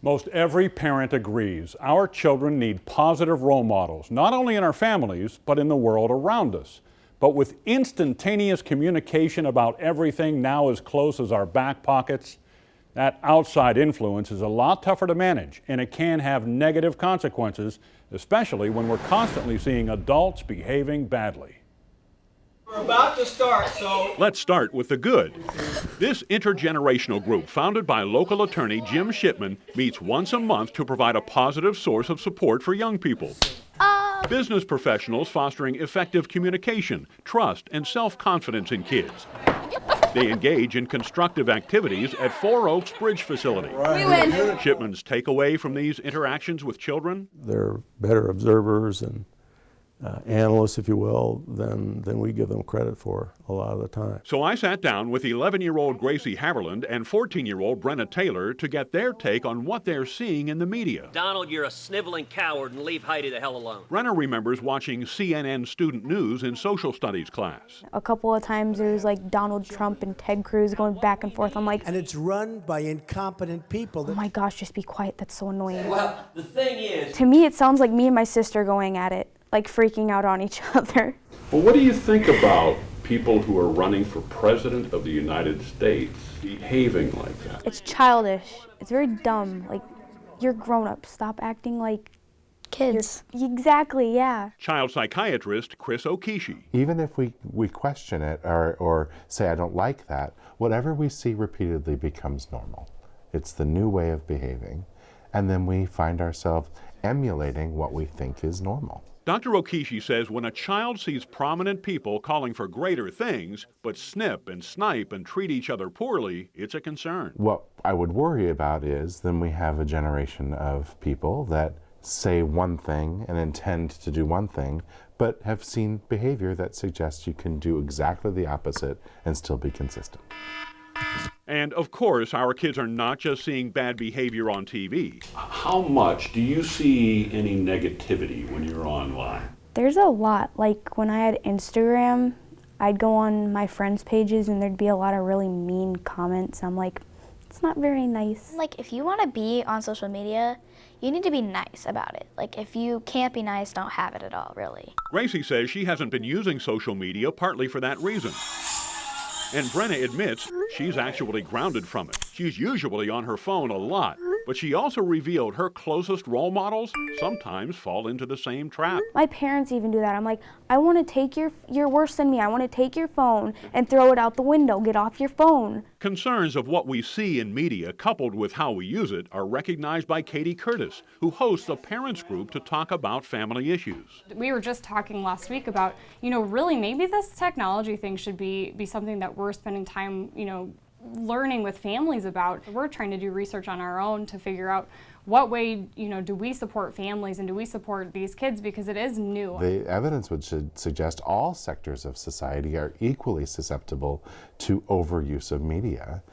Most every parent agrees our children need positive role models, not only in our families, but in the world around us. But with instantaneous communication about everything now as close as our back pockets, that outside influence is a lot tougher to manage, and it can have negative consequences, especially when we're constantly seeing adults behaving badly. We're about to start, so... Let's start with the good. This intergenerational group, founded by local attorney Jim Shipman, meets once a month to provide a positive source of support for young people. Business professionals fostering effective communication, trust, and self-confidence in kids. They engage in constructive activities at Four Oaks Bridge Facility. We win. Shipman's takeaway from these interactions with children? They're better observers and analysts, if you will, than we give them credit for a lot of the time. So I sat down with 11-year-old Gracie Haverland and 14-year-old Brenna Taylor to get their take on what they're seeing in the media. Donald, you're a sniveling coward, and leave Heidi the hell alone. Brenna remembers watching CNN student news in social studies class. A couple of times there was like Donald Trump and Ted Cruz going back and forth. I'm like, and it's run by incompetent people. Oh my gosh, just be quiet. That's so annoying. Well, the thing is... To me, it sounds like me and my sister going at it, like freaking out on each other. Well, what do you think about people who are running for president of the United States behaving like that? It's childish. It's very dumb. Like, you're grown-ups. Stop acting like kids. Exactly, yeah. Child psychiatrist Chris Okishi. Even if we question it or say, I don't like that, whatever we see repeatedly becomes normal. It's the new way of behaving. And then we find ourselves emulating what we think is normal. Dr. Okishi says when a child sees prominent people calling for greater things, but snip and snipe and treat each other poorly, it's a concern. What I would worry about is then we have a generation of people that say one thing and intend to do one thing, but have seen behavior that suggests you can do exactly the opposite and still be consistent. And of course, our kids are not just seeing bad behavior on TV. How much do you see any negativity when you're online? There's a lot. Like when I had Instagram, I'd go on my friends' pages and there'd be a lot of really mean comments. I'm like, it's not very nice. Like if you want to be on social media, you need to be nice about it. Like if you can't be nice, don't have it at all, really. Gracie says she hasn't been using social media partly for that reason. And Brenna admits she's actually grounded from it. She's usually on her phone a lot, but she also revealed her closest role models sometimes fall into the same trap. My parents even do that. I'm like, I want to take you're worse than me. I want to take your phone and throw it out the window. Get off your phone. Concerns of what we see in media coupled with how we use it are recognized by Katie Curtis, who hosts a parents group to talk about family issues. We were just talking last week about, really maybe this technology thing should be something that we're spending time, learning with families about. We're trying to do research on our own to figure out what way, do we support families and do we support these kids, because it is new. The evidence would suggest all sectors of society are equally susceptible to overuse of media.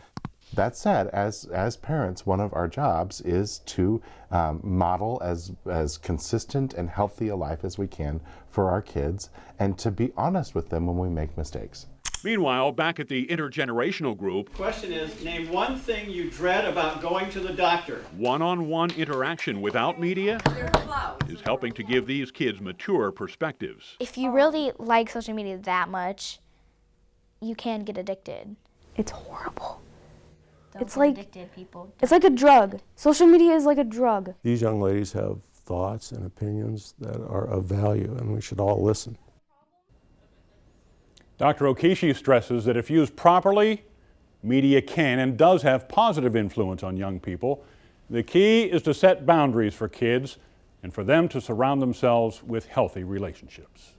That said, as parents, one of our jobs is to model as consistent and healthy a life as we can for our kids, and to be honest with them when we make mistakes. Meanwhile, back at the intergenerational group, Question is, name one thing you dread about going to the doctor. One-on-one interaction without media is helping to give these kids mature perspectives. If you really like social media that much, you can get addicted. It's horrible. It's like addicted people. It's like a drug. Social media is like a drug. These young ladies have thoughts and opinions that are of value, and we should all listen. Dr. Okishi stresses that if used properly, media can and does have positive influence on young people. The key is to set boundaries for kids and for them to surround themselves with healthy relationships.